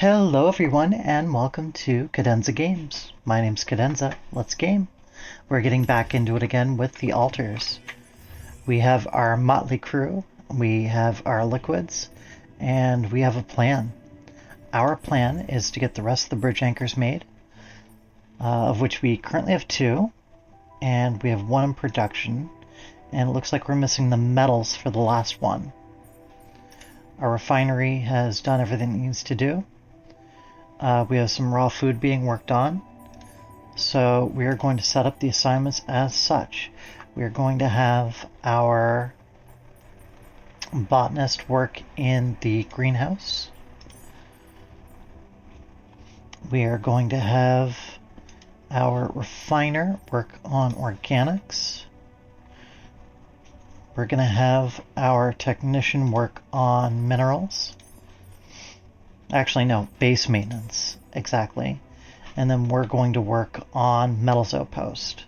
Hello everyone and welcome to Cadenza Games. My name's Cadenza. Let's game. We're getting back into it again with the altars. We have our motley crew, we have our liquids, and we have a plan. Our plan is to get the rest of the bridge anchors made, of which we currently have 2, and we have 1 in production, and it looks like we're missing the metals for the last one. Our refinery has done everything it needs to do. We have some raw food being worked on, so we are going to set up the assignments as such. We are going to have our botanist work in the greenhouse. We are going to have our refiner work on organics. We're going to have our technician work on minerals. Actually, no, base maintenance, exactly. And then we're going to work on metals outpost.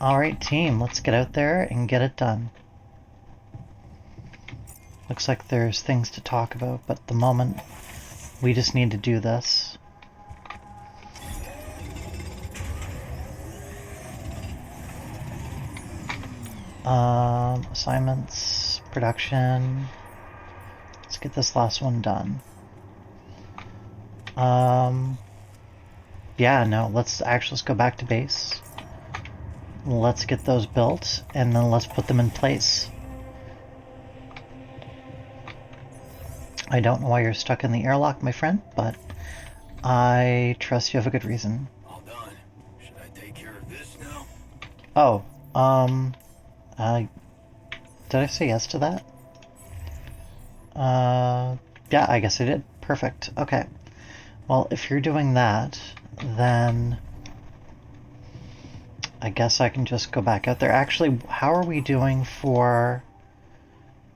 Alright team, let's get out there and get it done. Looks like there's things to talk about, but at the moment, we just need to do this. Assignments, production. Let's get this last one done. Yeah, no, let's go back to base. Let's get those built, and then let's put them in place. I don't know why you're stuck in the airlock, my friend, but I trust you have a good reason. All done. Should I take care of this now? Oh, did I say yes to that? Yeah, I guess I did. Perfect. Okay. Well, if you're doing that, then I guess I can just go back out there. Actually, how are we doing for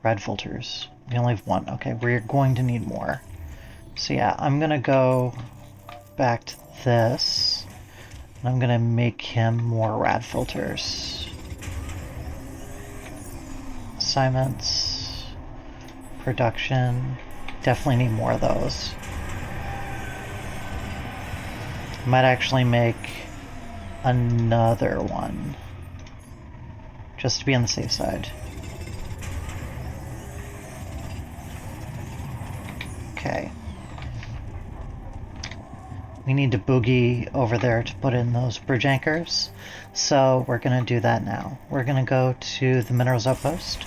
red filters? We only have 1. Okay, we're going to need more. So yeah, I'm gonna go back to this, and I'm gonna make him more rad filters. Assignments, production, definitely need more of those. Might actually make another one, just to be on the safe side. Okay. We need to boogie over there to put in those bridge anchors, so we're gonna do that now. We're gonna go to the minerals outpost.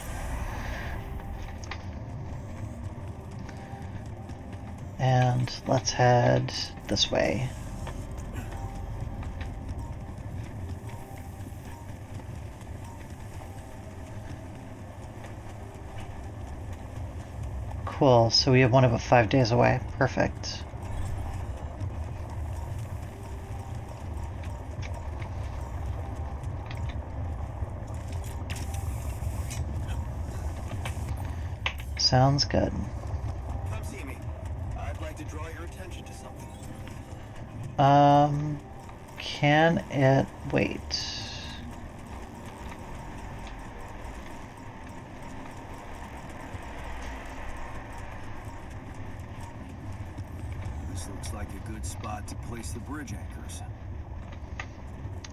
And let's head this way. Cool, so we have one about 5 days away. Perfect. Sounds good. Come see me. I'd like to draw your attention to something. Can it wait? This looks like a good spot to place the bridge anchors.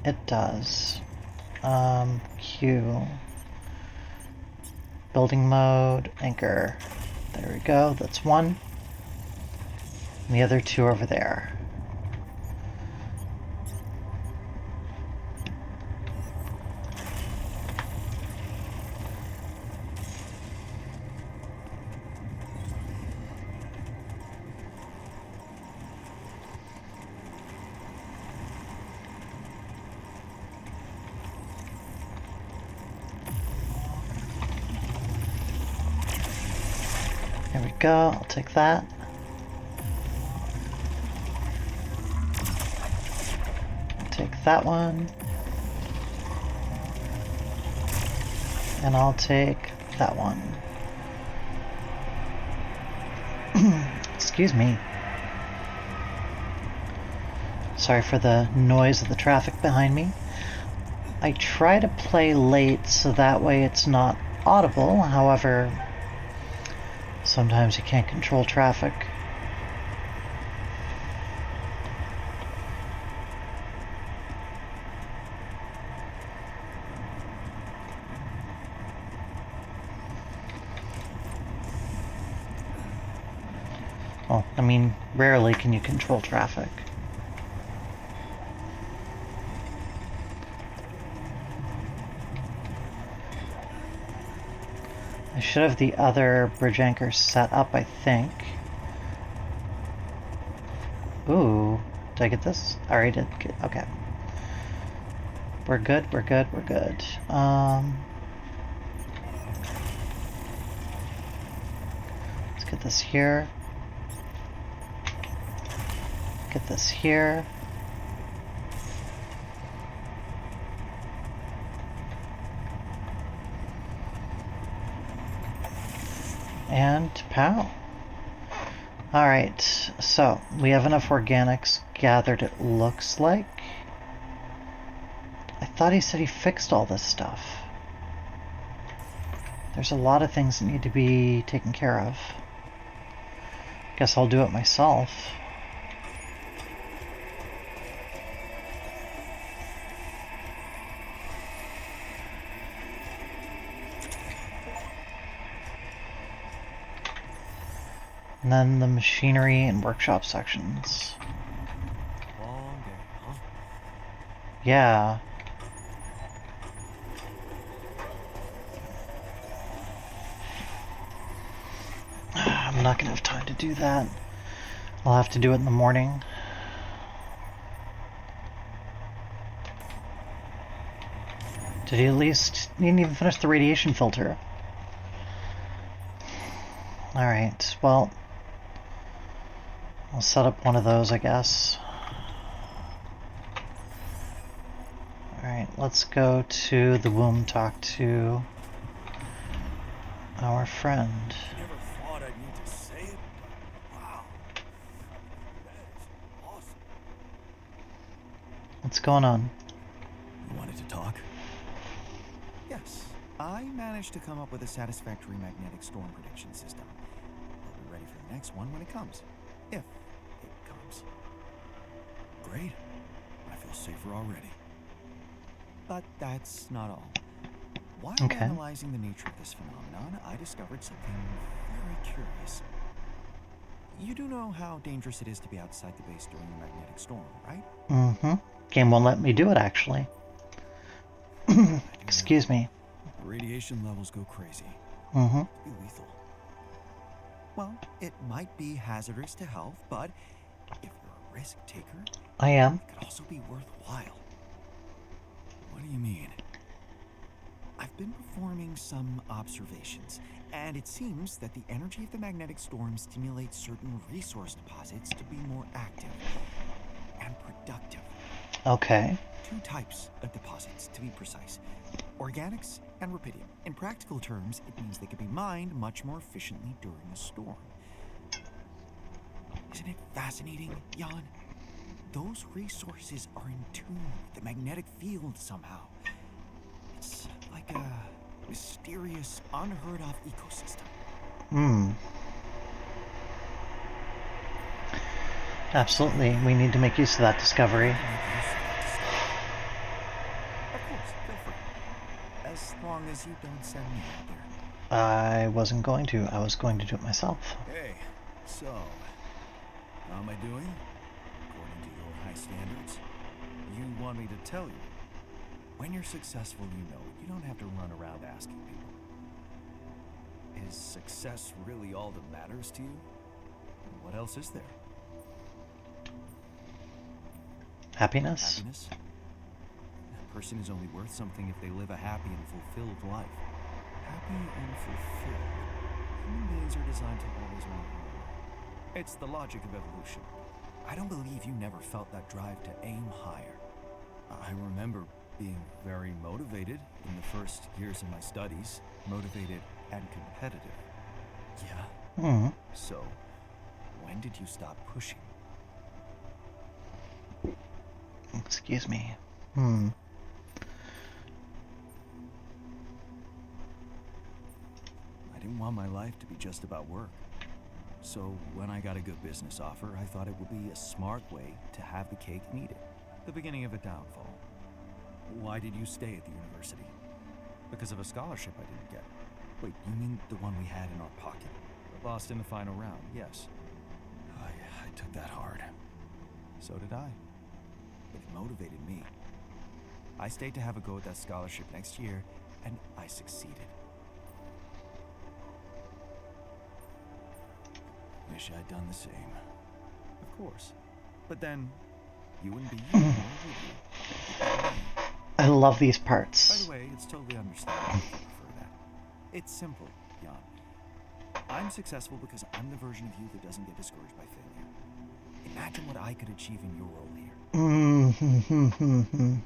It does. Q. Building mode, anchor. There we go, that's 1. And the other 2 over there. There we go, I'll take that. I'll take that one. And I'll take that one. Excuse me. Sorry for the noise of the traffic behind me. I try to play late so that way it's not audible. However, sometimes you can't control traffic. Well, I mean, rarely can you control traffic. I should have the other bridge anchor set up, I think. Ooh, did I get this? I already did. Okay. We're good, we're good, we're good. Let's get this here. Get this here. And pow. Alright, so we have enough organics gathered, it looks like. I thought he said he fixed all this stuff. There's a lot of things that need to be taken care of. Guess I'll do it myself. And then the machinery and workshop sections. Long day, huh? Yeah. I'm not gonna have time to do that. I'll have to do it in the morning. Did he at least... He didn't even finish the radiation filter. Alright, well... I'll set up one of those, I guess. Alright, let's go to the womb, talk to our friend. I never thought I'd need to say it, but wow. That is awesome. What's going on? You wanted to talk? Yes. I managed to come up with a satisfactory magnetic storm prediction system. We'll be ready for the next one when it comes. If it comes. Great. I feel safer already. But that's not all. While analyzing the nature of this phenomenon, I discovered something very curious. You do know how dangerous it is to be outside the base during a magnetic storm, right? Mm-hmm. Game won't let me do it, actually. Excuse me. Radiation levels go crazy. Mm-hmm. It could be lethal. Well, it might be hazardous to health, but if you're a risk taker, I am. it could also be worthwhile. What do you mean? I've been performing some observations, and it seems that the energy of the magnetic storm stimulates certain resource deposits to be more active and productive. Okay. 2 types of deposits, to be precise. Organics and rubidium. In practical terms, it means they can be mined much more efficiently during a storm. Isn't it fascinating, Jan? Those resources are in tune with the magnetic field somehow. It's like a mysterious, unheard-of ecosystem. Hmm. Absolutely. We need to make use of that discovery. Of course, feel free. As long as you don't send me out there. I wasn't going to. I was going to do it myself. Hey, so, how am I doing? According to your high standards? You want me to tell you? When you're successful, you know it. You don't have to run around asking people. Is success really all that matters to you? What else is there? Happiness? Happiness? A person is only worth something if they live a happy and fulfilled life. Happy and fulfilled. Human beings are designed to always want more. It's the logic of evolution. I don't believe you never felt that drive to aim higher. I remember being very motivated in the first years of my studies. Motivated and competitive. Yeah. Hmm. So, when did you stop pushing? Excuse me. Hmm. didn't want my life to be just about work. So when I got a good business offer, I thought it would be a smart way to have the cake and eat it. The beginning of a downfall. Why did you stay at the university? Because of a scholarship I didn't get. Wait, you mean the one we had in our pocket? Lost in the final round, yes. I took that hard. So did I. But it motivated me. I stayed to have a go at that scholarship next year, and I succeeded. Wish I'd done the same. Of course. But then, you wouldn't be you, would you? I love these By parts. the way, it's totally understandable if you prefer that. It's simple, Jan. I'm successful because I'm the version of you that doesn't get discouraged by failure. Imagine what I could achieve in your role here. Mm-hmm.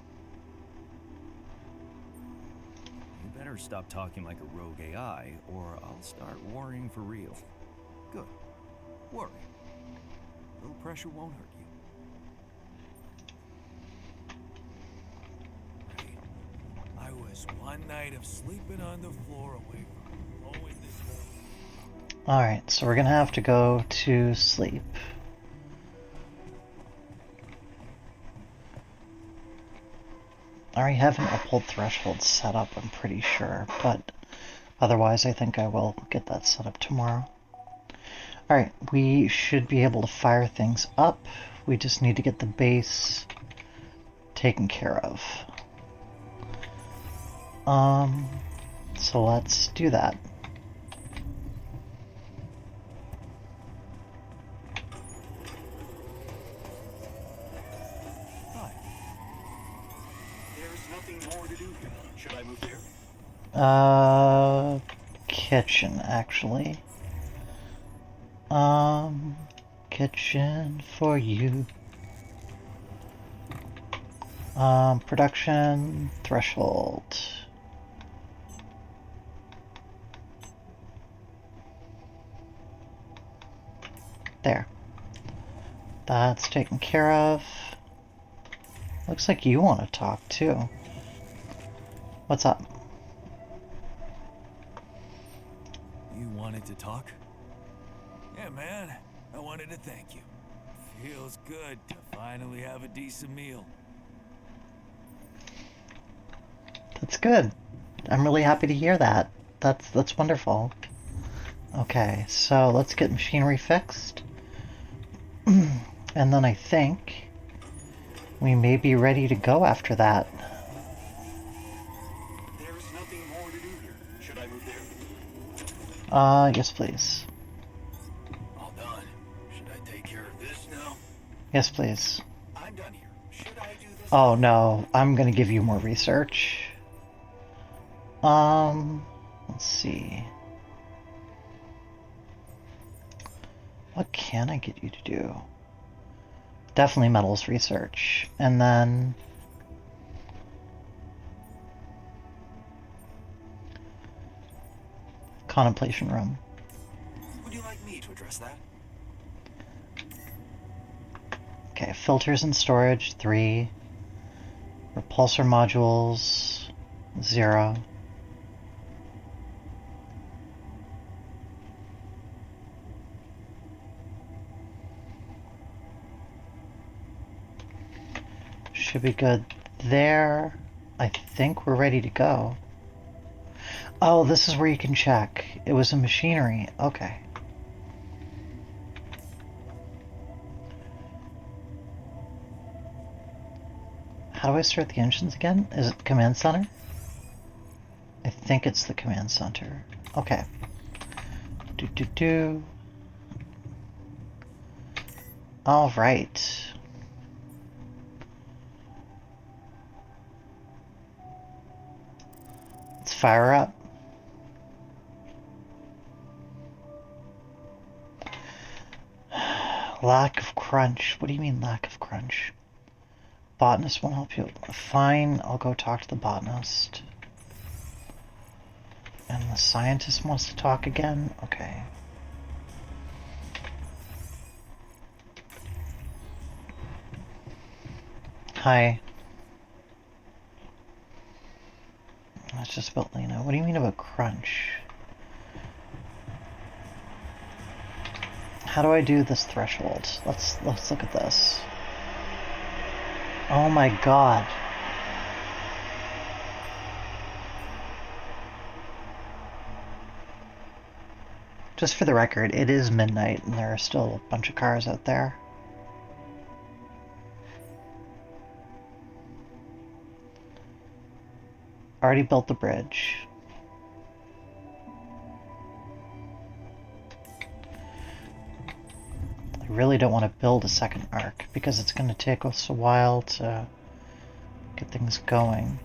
You better stop talking like a rogue AI, or I'll start worrying for real. Good. Worry. A little pressure won't hurt you. I was one night of sleeping on the floor away from blowing this whole... Alright, so we're gonna have to go to sleep. I already have an uphold threshold set up, I'm pretty sure, but otherwise I think I will get that set up tomorrow. Alright, we should be able to fire things up. We just need to get the base taken care of. So let's do that. Hi. There's nothing more to do here. Should I move there? Kitchen, actually. Kitchen for you. Production threshold. There. That's taken care of. Looks like you want to talk too. What's up? You wanted to talk? Yeah, man. I wanted to thank you. Feels good to finally have a decent meal. That's good. I'm really happy to hear that. That's wonderful. Okay, so let's get machinery fixed. And then I think we may be ready to go after that. There's nothing more to do here. Should I move there? Yes please. All done. Should I take care of this now? Yes please. I'm done here. Should I do this? Oh no, I'm gonna give you more research. Let's see. What can I get you to do? Definitely metals research. And then contemplation room. Would you like me to address that? Okay, filters and storage, 3. Repulsor modules, 0. Should be good there. I think we're ready to go. Oh, this is where you can check. It was a machinery. Okay. How do I start the engines again? Is it the command center? I think it's the command center. Okay. All right. Let's fire up. Lack of crunch. What do you mean lack of crunch? Botanist won't help you. Fine, I'll go talk to the botanist. And the scientist wants to talk again? Okay. Hi. That's just about Lena. What do you mean about crunch? How do I do this threshold? Let's look at this. Oh my god. Just for the record, it is midnight and there are still a bunch of cars out there. Already built the bridge. I really don't want to build a second arc because it's going to take us a while to get things going.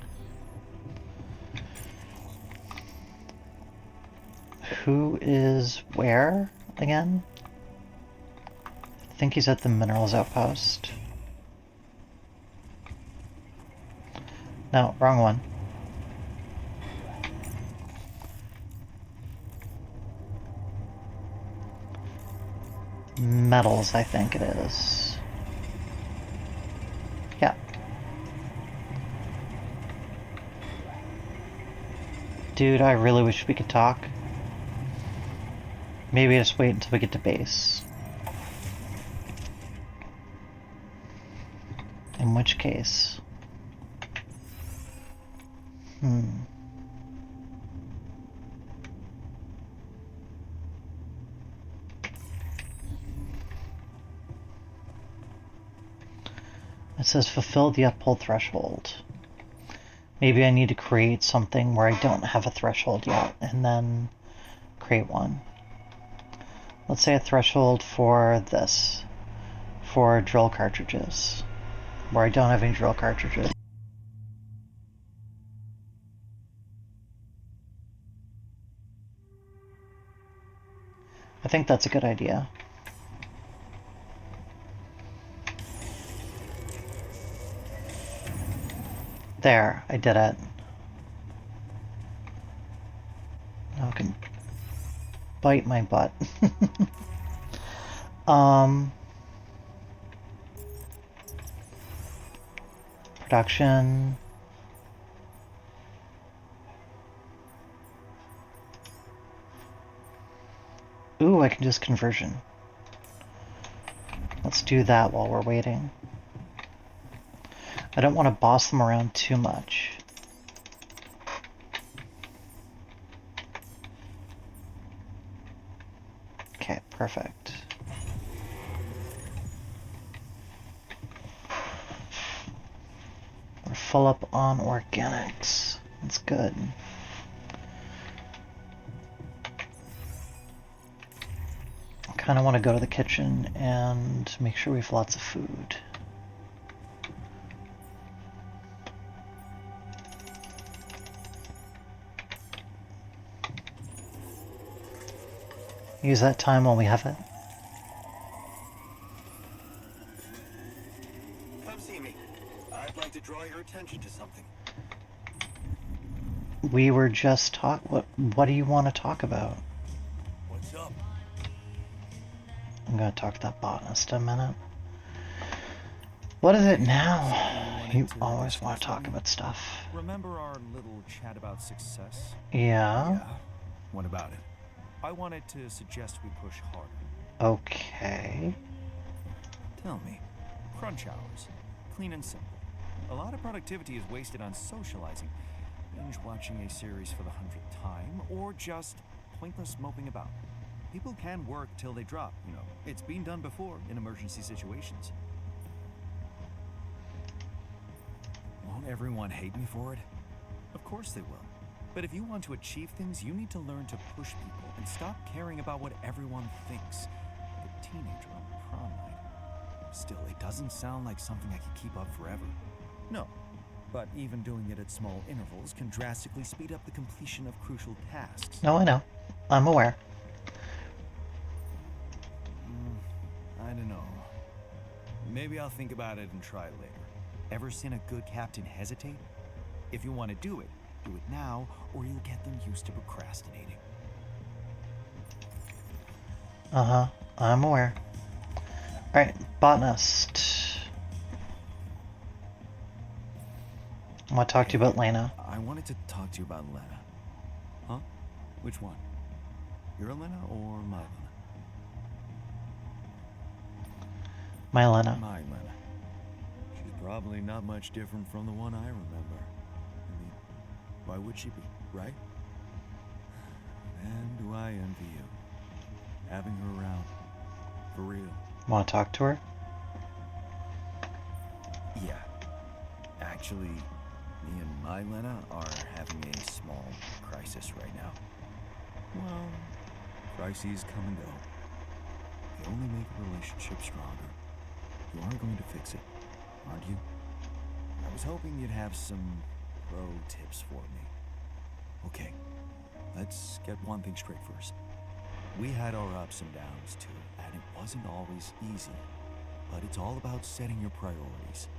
Who is where again? I think he's at the minerals outpost. No, wrong one. Metals, I think it is. Yeah. Dude, I really wish we could talk. Maybe just wait until we get to base. In which case... It says fulfill the uphold threshold. Maybe I need to create something where I don't have a threshold yet, and then create one. Let's say a threshold for this, for drill cartridges, where I don't have any drill cartridges. I think that's a good idea. There, I did it. Now I can bite my butt. Production. Ooh, I can just conversion. Let's do that while we're waiting. I don't want to boss them around too much. Okay, perfect. We're full up on organics. That's good. I kind of want to go to the kitchen and make sure we have lots of food. Use that time while we have it. Come see me. I'd like to draw your attention to something. We were just what do you want to talk about? What's up? I'm gonna talk to that botanist in a minute. What is it now? You always want to talk about stuff. Remember our little chat about success? Yeah? What about it? I wanted to suggest we push harder. Okay. Tell me, crunch hours, clean and simple. A lot of productivity is wasted on socializing, binge watching a series for the 100th time, or just pointless moping about. People can work till they drop, you know. It's been done before in emergency situations. Won't everyone hate me for it? Of course they will. But if you want to achieve things, you need to learn to push people and stop caring about what everyone thinks. Like a teenager on prom night. Still, it doesn't sound like something I could keep up forever. No, but even doing it at small intervals can drastically speed up the completion of crucial tasks. No, I know. I'm aware. I don't know. Maybe I'll think about it and try it later. Ever seen a good captain hesitate? If you want to do it now, or you'll get them used to procrastinating. Uh-huh. I'm aware. Alright, botanist. I want to talk to you about Lena. I wanted to talk to you about Lena. Huh? Which one? Your Lena or my Lena? Mylena. Mylena. She's probably not much different from the one I remember. I mean, why would she be, right? And do I envy you. Having her around. For real. Want to talk to her? Yeah. Actually, me and Mylena are having a small crisis right now. Well, crises come and go. They only make a relationship stronger. You are going to fix it, aren't you? I was hoping you'd have some pro tips for me. Okay, let's get one thing straight first. We had our ups and downs too, and it wasn't always easy. But it's all about setting your priorities.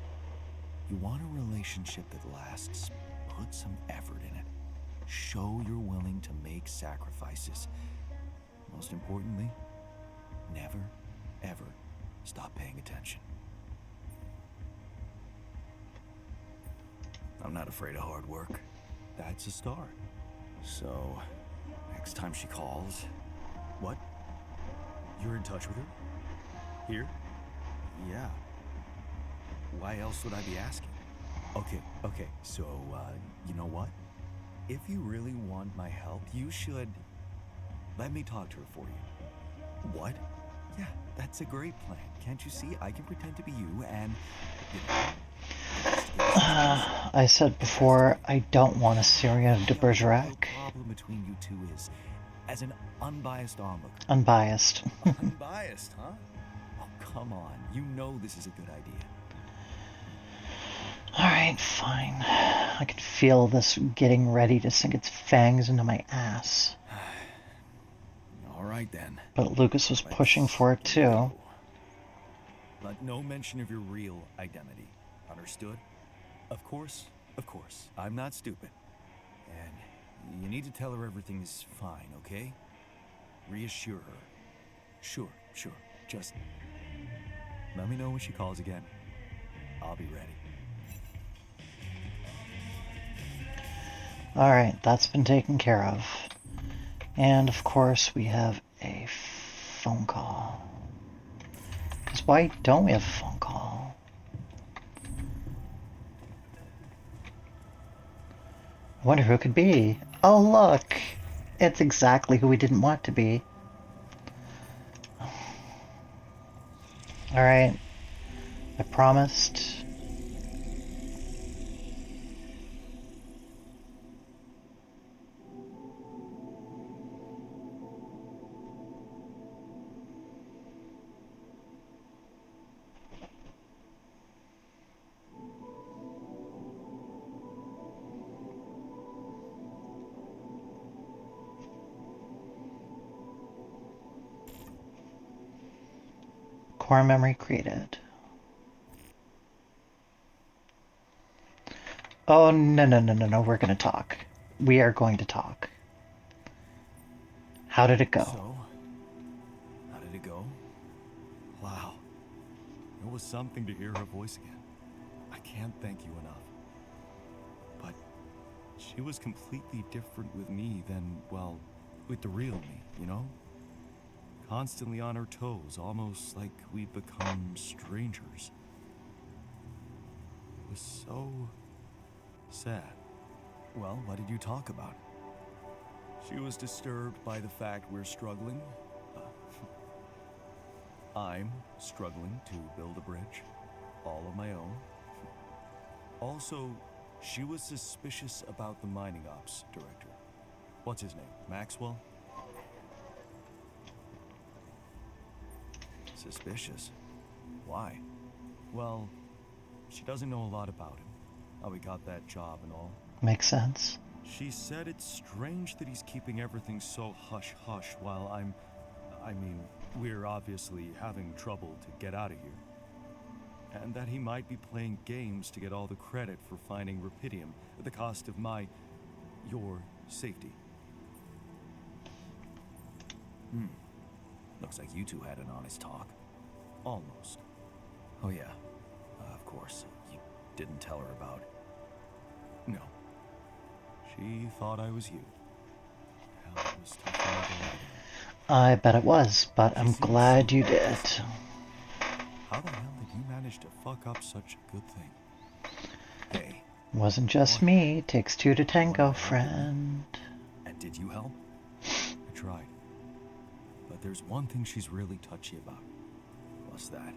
You want a relationship that lasts, put some effort in it. Show you're willing to make sacrifices. Most importantly, never, ever stop paying attention. I'm not afraid of hard work. That's a start. So, next time she calls... What? You're in touch with her? Here? Yeah. Why else would I be asking? Okay, so, you know what? If you really want my help, you should... let me talk to her for you. What? Yeah, that's a great plan. Can't you see? I can pretend to be you and... you know, I said before, I don't want a Syria de Bergerac. The problem between you two is, as an unbiased onlooker... Unbiased. Unbiased, huh? Oh, come on. You know this is a good idea. Alright, fine. I can feel this getting ready to sink its fangs into my ass. Alright then. But Lucas was pushing for it too. But no mention of your real identity. Understood? Of course. I'm not stupid. And you need to tell her everything is fine, okay? Reassure her. Sure. Just let me know when she calls again. I'll be ready. Alright, that's been taken care of. And of course we have a phone call. Because why don't we have a phone call? I wonder who it could be. Oh look! It's exactly who we didn't want to be. Alright. I promised. Core memory created. Oh, no, we're gonna talk. We are going to talk. How did it go? So, how did it go? Wow. It was something to hear her voice again. I can't thank you enough. But she was completely different with me than, well, with the real me, you know? Constantly on her toes, almost like we'd become strangers. It was so sad. Well, what did you talk about? She was disturbed by the fact we're struggling. I'm struggling to build a bridge, all of my own. Also, she was suspicious about the mining ops director. What's his name? Maxwell? Suspicious? Why? Well, she doesn't know a lot about him. How he got that job and all. Makes sense. She said it's strange that he's keeping everything so hush-hush while I mean, we're obviously having trouble to get out of here. And that he might be playing games to get all the credit for finding Rapidium at the cost of your safety. Looks like you two had an honest talk. Almost. Oh yeah, of course. You didn't tell her about it. No. She thought I was you. Hell, it was tough for me to lie to her. I bet it was, but I'm glad you did. How the hell did you manage to fuck up such a good thing? Hey. Wasn't just me. Takes two to tango, friend. And did you help? I tried. But there's one thing she's really touchy about. What's that?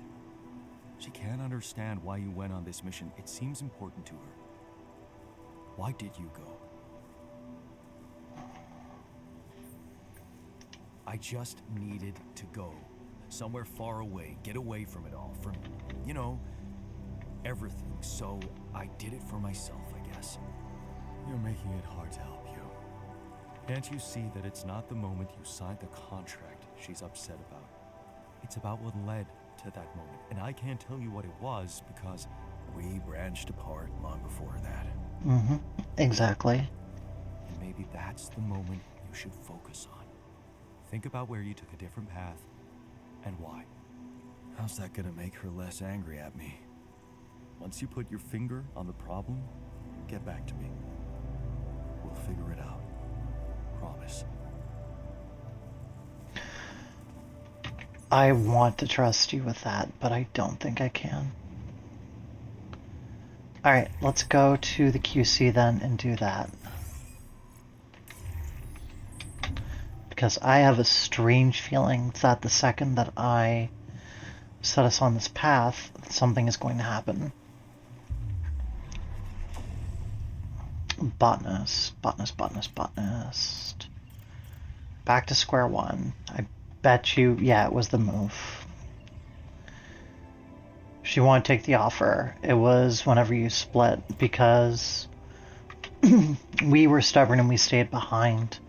She can't understand why you went on this mission. It seems important to her. Why did you go? I just needed to go. Somewhere far away. Get away from it all. From, you know, everything. So I did it for myself, I guess. You're making it hard to help you. Can't you see that it's not the moment you signed the contract she's upset about? It's about what led to that moment. And I can't tell you what it was because we branched apart long before that. Mm-hmm. Exactly. And maybe that's the moment you should focus on. Think about where you took a different path and why. How's that gonna make her less angry at me? Once you put your finger on the problem, get back to me. We'll figure it out. Promise. I want to trust you with that, but I don't think I can. Alright, let's go to the QC then and do that. Because I have a strange feeling that the second that I set us on this path, something is going to happen. Botanist. Back to square one. I bet you, yeah, it was the move. She wanted to take the offer. It was whenever you split because we were stubborn and we stayed behind.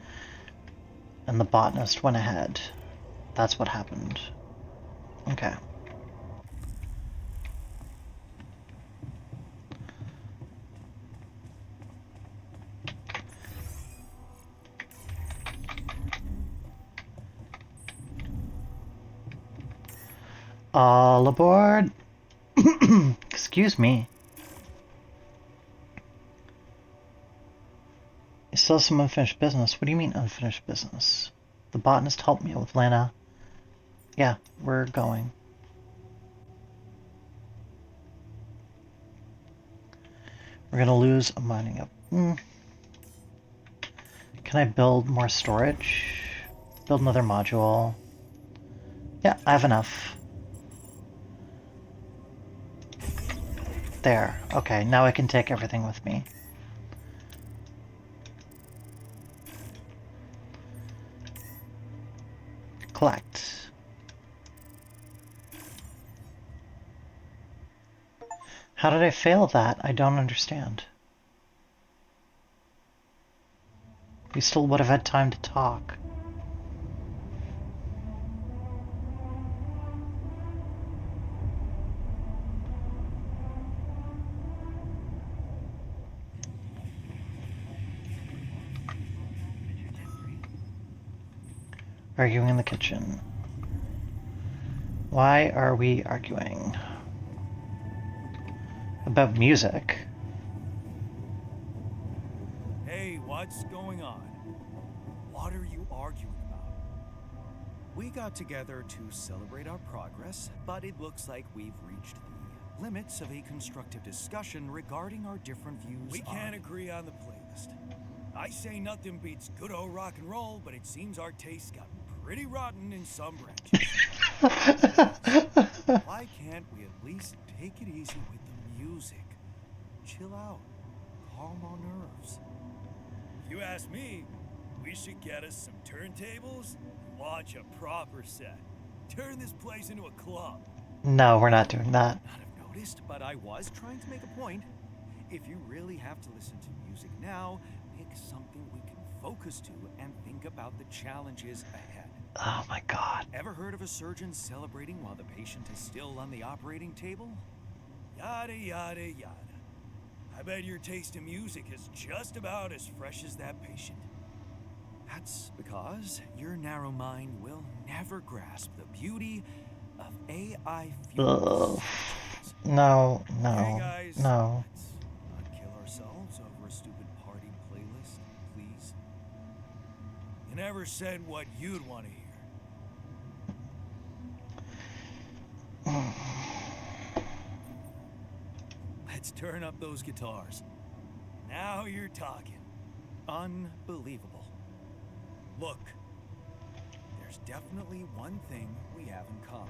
And the botanist went ahead. That's what happened. Okay. All aboard! Excuse me. You still have some unfinished business. What do you mean unfinished business? The botanist helped me with Lana. Yeah, we're going. We're gonna lose a mining up. Can I build more storage? Build another module. Yeah, I have enough. There. Okay, now I can take everything with me. Collect. How did I fail that? I don't understand. We still would have had time to talk. Arguing in the kitchen. Why are we arguing? About music. Hey, what's going on? What are you arguing about? We got together to celebrate our progress, but it looks like we've reached the limits of a constructive discussion regarding our different views. We can't agree on the playlist. I say nothing beats good old rock and roll, but it seems our tastes got pretty rotten in some branches. Why can't we at least take it easy with the music? Chill out. Calm our nerves. If you ask me, we should get us some turntables and launch a proper set. Turn this place into a club. No, we're not doing that. Not have noticed, but I was trying to make a point. If you really have to listen to music now, pick something we can focus to and think about the challenges ahead. Oh my god. Ever heard of a surgeon celebrating while the patient is still on the operating table? Yada, yada, yada. I bet your taste in music is just about as fresh as that patient. That's because your narrow mind will never grasp the beauty of AI Ugh. fuels. No, Hey no, guys, no. let's not kill ourselves over a stupid party playlist, please. You never said what you'd want to hear. Let's turn up those guitars. Now you're talking. Unbelievable. Look, there's definitely one thing we have in common.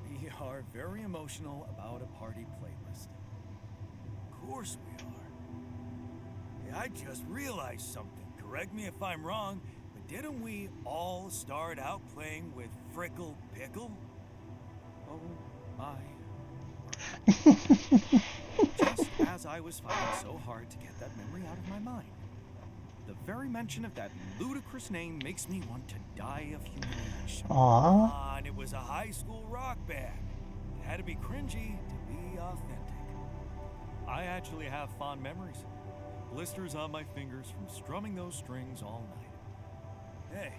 We are very emotional about a party playlist. Of course we are. Hey, I just realized something. Correct me if I'm wrong, but didn't we all start out playing with Frickle Pickle? Oh my. Just as I was fighting so hard to get that memory out of my mind. The very mention of that ludicrous name makes me want to die of humiliation. Aww. And it was a high school rock band. It had to be cringy to be authentic. I actually have fond memories. Blisters on my fingers from strumming those strings all night. Hey,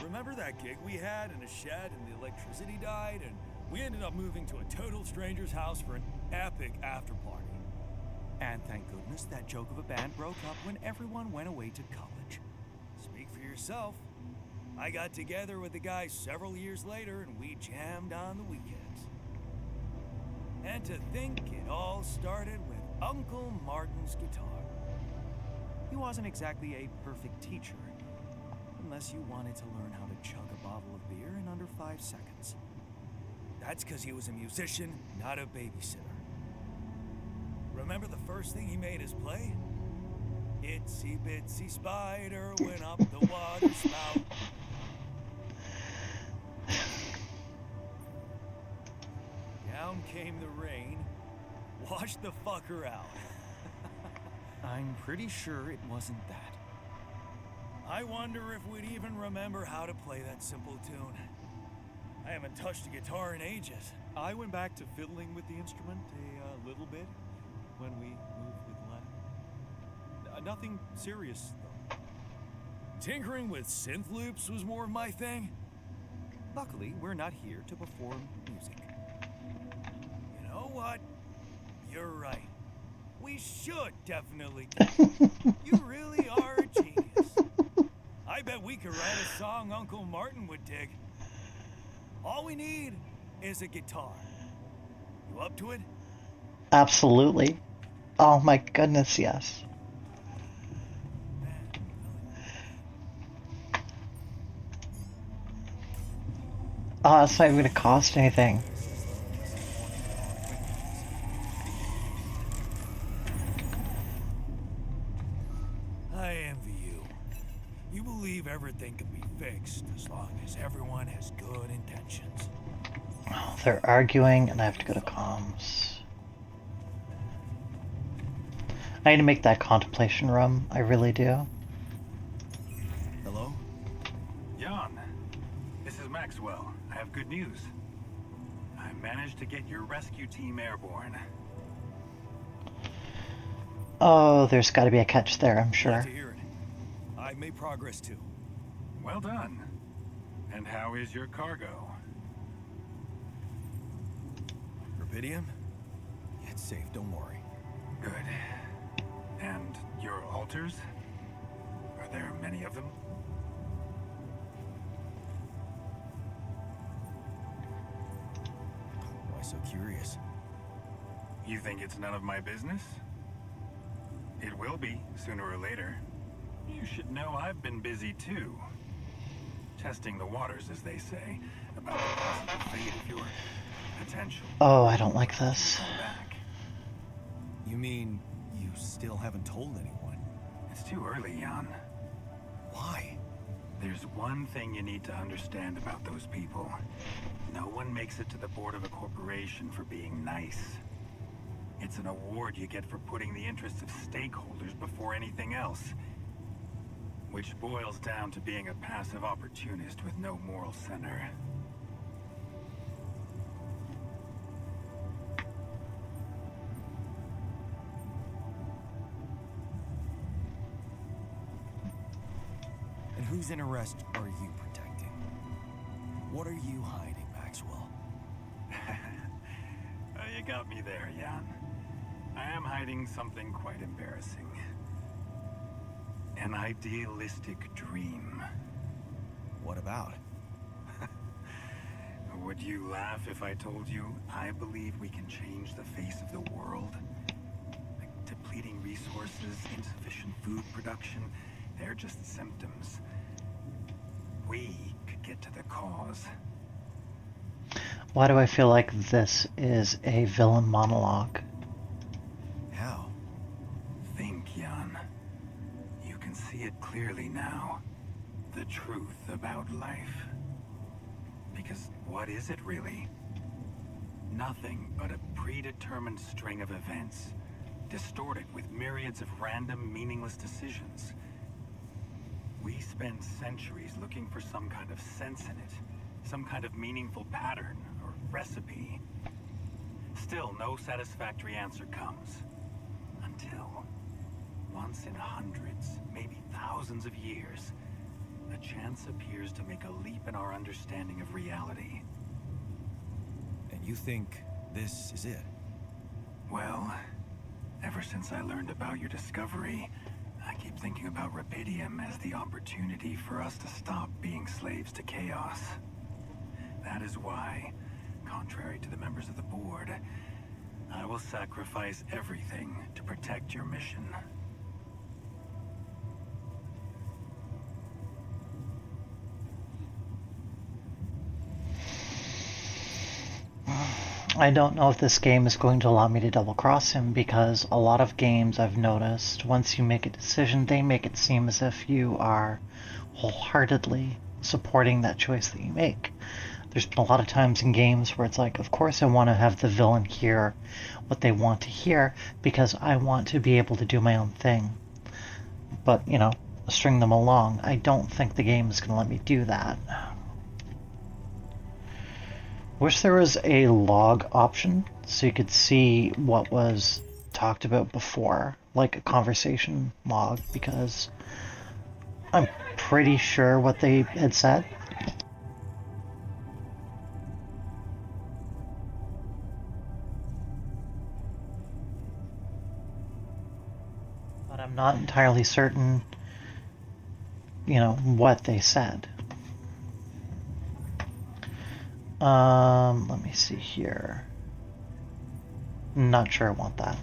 remember that gig we had in a shed and the electricity died and we ended up moving to a total stranger's house for an epic after party? And thank goodness that joke of a band broke up when everyone went away to college. Speak for yourself. I got together with the guys several years later and we jammed on the weekends. And to think it all started with Uncle Martin's guitar. He wasn't exactly a perfect teacher, unless you wanted to learn how to chug a bottle of beer in under 5 seconds. That's because he was a musician, not a babysitter. Remember the first thing he made us play? Itsy bitsy spider went up the water spout. Down came the rain, washed the fucker out. I'm pretty sure it wasn't that. I wonder if we'd even remember how to play that simple tune. I haven't touched a guitar in ages. I went back to fiddling with the instrument a little bit when we moved with Len. Nothing serious, though. Tinkering with synth loops was more of my thing. Luckily, we're not here to perform music. You know what? You're right. We should definitely do it. You really are a genius. I bet we could write a song Uncle Martin would dig. All we need is a guitar. You up to it? Absolutely. Oh my goodness, yes. Oh, it's not even gonna cost anything. I envy you. You believe everything can be fixed as long as everyone has good intentions. Oh, they're arguing and I have to go to comms. I need to make that contemplation room. I really do. Hello? Jan, this is Maxwell. I have good news. I managed to get your rescue team airborne. Oh, there's got to be a catch there, I'm Glad sure. to hear it. I've made progress too. Well done. And how is your cargo? Rubidium? It's safe, don't worry. Good. And your altars? Are there many of them? Why so curious? You think it's none of my business? It will be, sooner or later. You should know I've been busy too. Testing the waters, as they say, about the possible fate of your potential. Oh, I don't like this. Come back. You mean you still haven't told anyone? It's too early, Jan. Why? There's one thing you need to understand about those people. No one makes it to the board of a corporation for being nice. It's an award you get for putting the interests of stakeholders before anything else. Which boils down to being a passive opportunist with no moral center. And whose interest are you protecting? What are you hiding, Maxwell? You got me there, Jan. I am hiding something quite embarrassing. An idealistic dream. What about? A Would you laugh if I told you I believe we can change the face of the world? Like depleting resources, insufficient food production, they're just symptoms. We could get to the cause. Why do I feel like this is a villain monologue? How? Think, Jan. You can see it clearly now. The truth about life. Because what is it really? Nothing but a predetermined string of events, distorted with myriads of random, meaningless decisions. We spend centuries looking for some kind of sense in it, some kind of meaningful pattern or recipe. Still, no satisfactory answer comes. Until, once in hundreds, maybe thousands of years, a chance appears to make a leap in our understanding of reality. And you think this is it? Well, ever since I learned about your discovery, I keep thinking about Rapidium as the opportunity for us to stop being slaves to chaos. That is why, contrary to the members of the board, I will sacrifice everything to protect your mission. I don't know if this game is going to allow me to double cross him, because a lot of games I've noticed, once you make a decision, they make it seem as if you are wholeheartedly supporting that choice that you make. There's been a lot of times in games where it's like, of course I want to have the villain hear what they want to hear, because I want to be able to do my own thing. But, you know, string them along. I don't think the game is going to let me do that. Wish there was a log option so you could see what was talked about before, like a conversation log, because I'm pretty sure what they had said. But I'm not entirely certain, you know, what they said. Let me see here. Not sure I want that.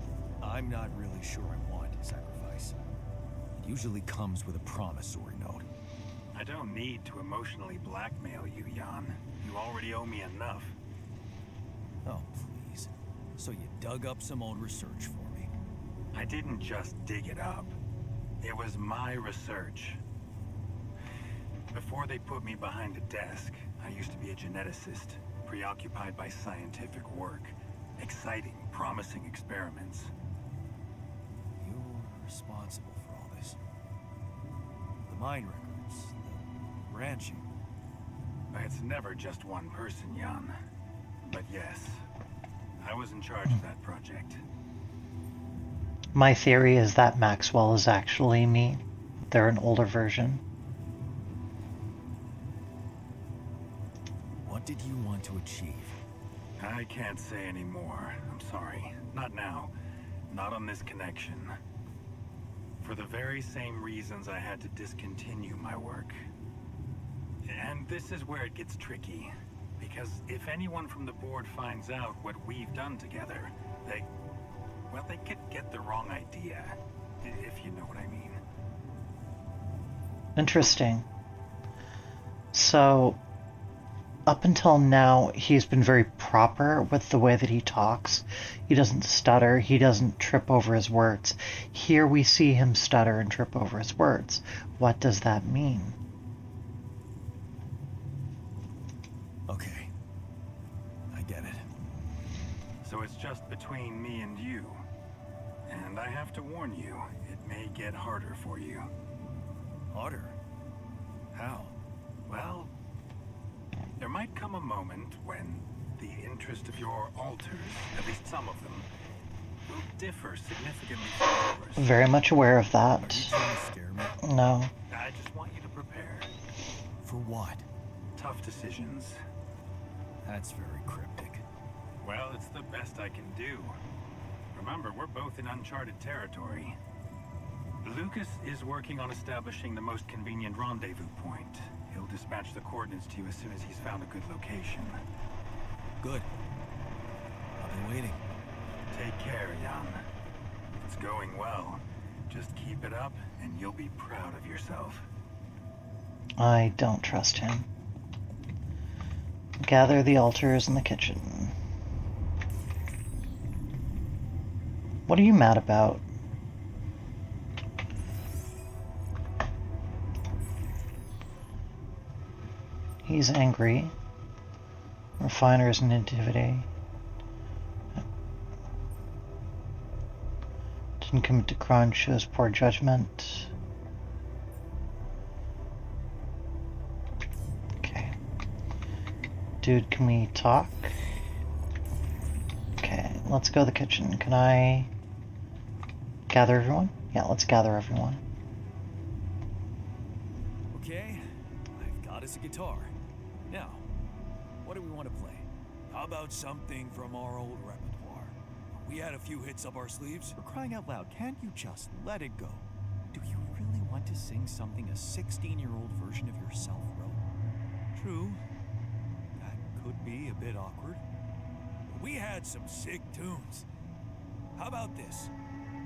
I'm not really sure I want sacrifice. It usually comes with a promissory note. I don't need to emotionally blackmail you, Jan. You already owe me enough. Oh, please. So you dug up some old research for me. I didn't just dig it up. It was my research. Before they put me behind a desk, I used to be a geneticist, preoccupied by scientific work, exciting, promising experiments. You're responsible for all this. The mine records, the ranching. It's never just one person, Jan. But yes, I was in charge of that project. My theory is that Maxwell is actually me. They're an older version. What did you want to achieve? I can't say any more. I'm sorry. Not now. Not on this connection. For the very same reasons I had to discontinue my work. And this is where it gets tricky. Because if anyone from the board finds out what we've done together, they could get the wrong idea. If you know what I mean. Interesting. So, up until now, he's been very proper with the way that he talks. He doesn't stutter. He doesn't trip over his words. Here we see him stutter and trip over his words. What does that mean? Okay. I get it. So it's just between me and you. And I have to warn you, it may get harder for you. Harder? How? Well, there might come a moment when the interest of your alters, at least some of them, will differ significantly from yours. Very much aware of Are you that. trying to scare me? No. I just want you to prepare. For what? Tough decisions. That's very cryptic. Well, it's the best I can do. Remember, we're both in uncharted territory. Lucas is working on establishing the most convenient rendezvous point. He'll dispatch the coordinates to you as soon as he's found a good location. Good. I've been waiting. Take care, Jan. It's going well. Just keep it up, and you'll be proud of yourself. I don't trust him. Gather the altars in the kitchen. What are you mad about? He's angry. Refiner's nativity. Didn't commit to crime, shows poor judgment. Okay. Dude, can we talk? Okay, let's go to the kitchen. Can I gather everyone? Yeah, let's gather everyone. Okay, I've got us a guitar. Now, what do we want to play? How about something from our old repertoire? We had a few hits up our sleeves. For crying out loud, can't you just let it go? Do you really want to sing something a 16-year-old version of yourself wrote? True. That could be a bit awkward. But we had some sick tunes. How about this?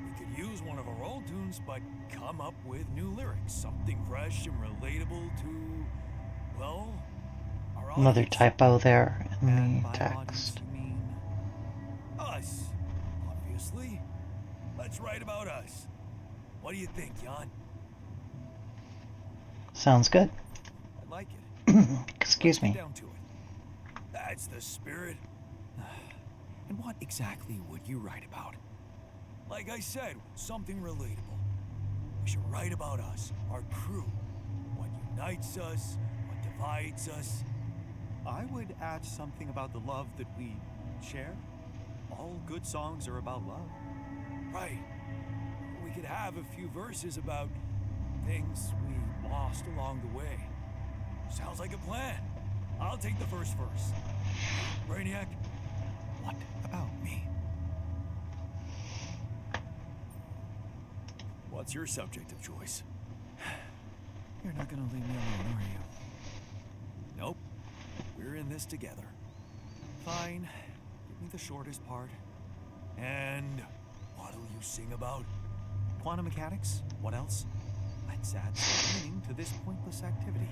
We could use one of our old tunes, but come up with new lyrics. Something fresh and relatable to, well, our Another audience. typo there in And the by audience, text. you mean? Us. Obviously. Let's write about us. What do you think, Jan? Sounds good. I like it. Excuse Let's me. get down to it. That's the spirit. And what exactly would you write about? Like I said, something relatable. We should write about us, our crew. What unites us, what divides us. I would add something about the love that we share. All good songs are about love. Right. We could have a few verses about things we lost along the way. Sounds like a plan. I'll take the first verse. Brainiac? What about me? What's your subject of choice? You're not gonna leave me alone, are you? Nope. We're in this together. Fine. Give me the shortest part. And what'll you sing about? Quantum mechanics? What else? Let's add some meaning to this pointless activity.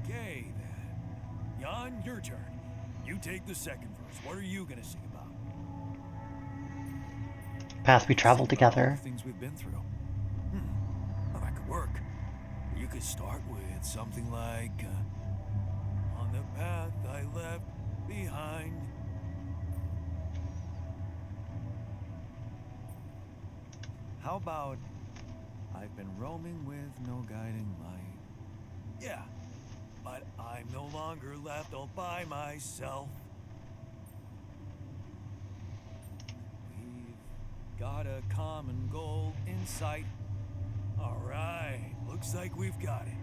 Okay, then. Jan, your turn. You take the second verse. What are you gonna sing about? Path we traveled Sing about all together. the things we've been through. Well, that could work. You could start with something like, on the path I left behind. How about I've been roaming with no guiding light? Yeah, but I'm no longer left all by myself. We've got a common goal in sight. All right, looks like we've got it.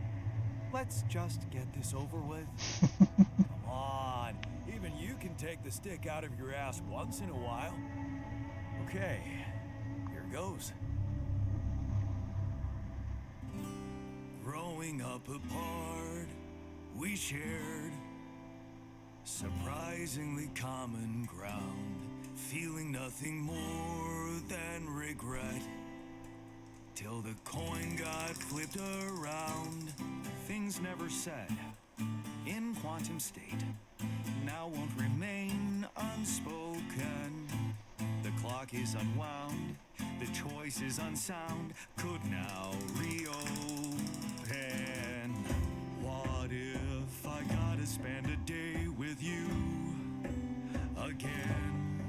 Let's just get this over with. Come on, even you can take the stick out of your ass once in a while. Okay, here goes. Growing up apart, we shared surprisingly common ground, feeling nothing more than regret. Till the coin got flipped around. Things never said in quantum state now won't remain unspoken. The clock is unwound, the choice is unsound, could now reopen. What if I gotta spend a day with you again?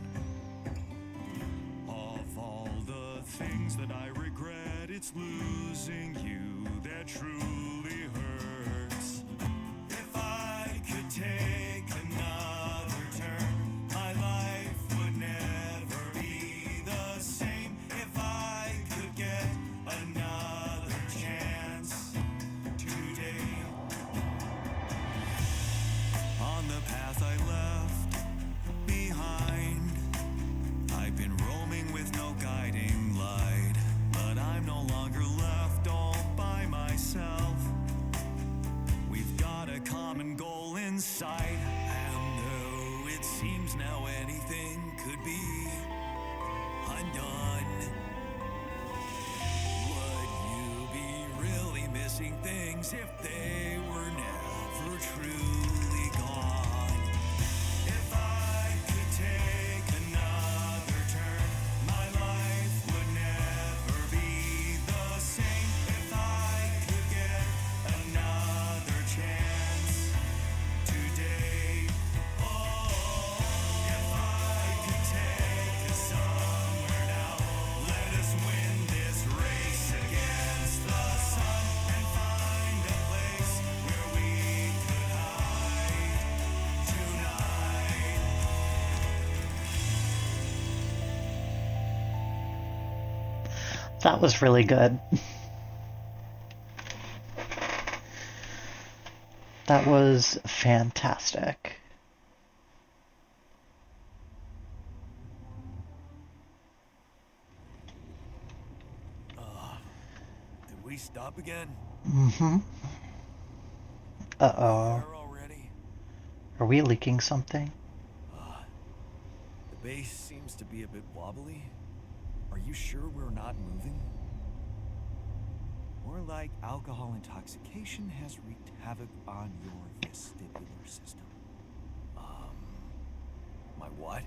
Of all the things that I regret, it's losing you that truly hurts. If I could take another turn, my life would never be the same. If I could get another chance today. On the path I left behind, I've been roaming with no guiding light, but I'm no longer left all by myself. things if they were never truly gone. If I could take another turn, my life would never be the same. If I could get another chance today, oh, if I could take us somewhere now, let us win this race against the sun and find a place where we could hide tonight. That was really good. That was fantastic. Did we stop again? Mm-hmm. Uh-oh. There already? Are we leaking something? The base seems to be a bit wobbly. Are you sure we're not moving? More like alcohol intoxication has wreaked havoc on your vestibular system. My what?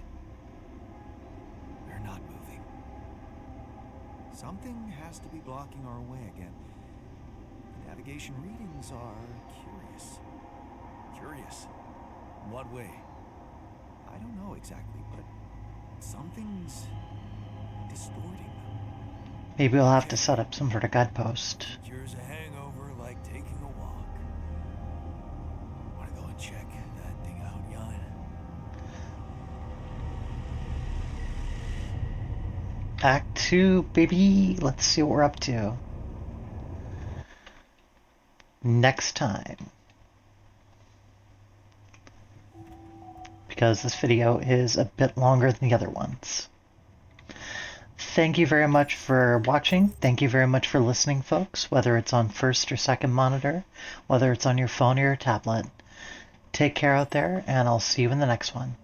We're not moving. Something has to be blocking our way again. The navigation readings are curious. Curious? In what way? I don't know exactly, but something's distorting them. Maybe we'll have to set up some sort of guidepost. Cures a hangover like taking a walk. Wanna go and check that thing out, Jan? Act 2, baby. Let's see what we're up to. Next time. Because this video is a bit longer than the other ones. Thank you very much for watching. Thank you very much for listening, folks, whether it's on first or second monitor, whether it's on your phone or your tablet. Take care out there, and I'll see you in the next one.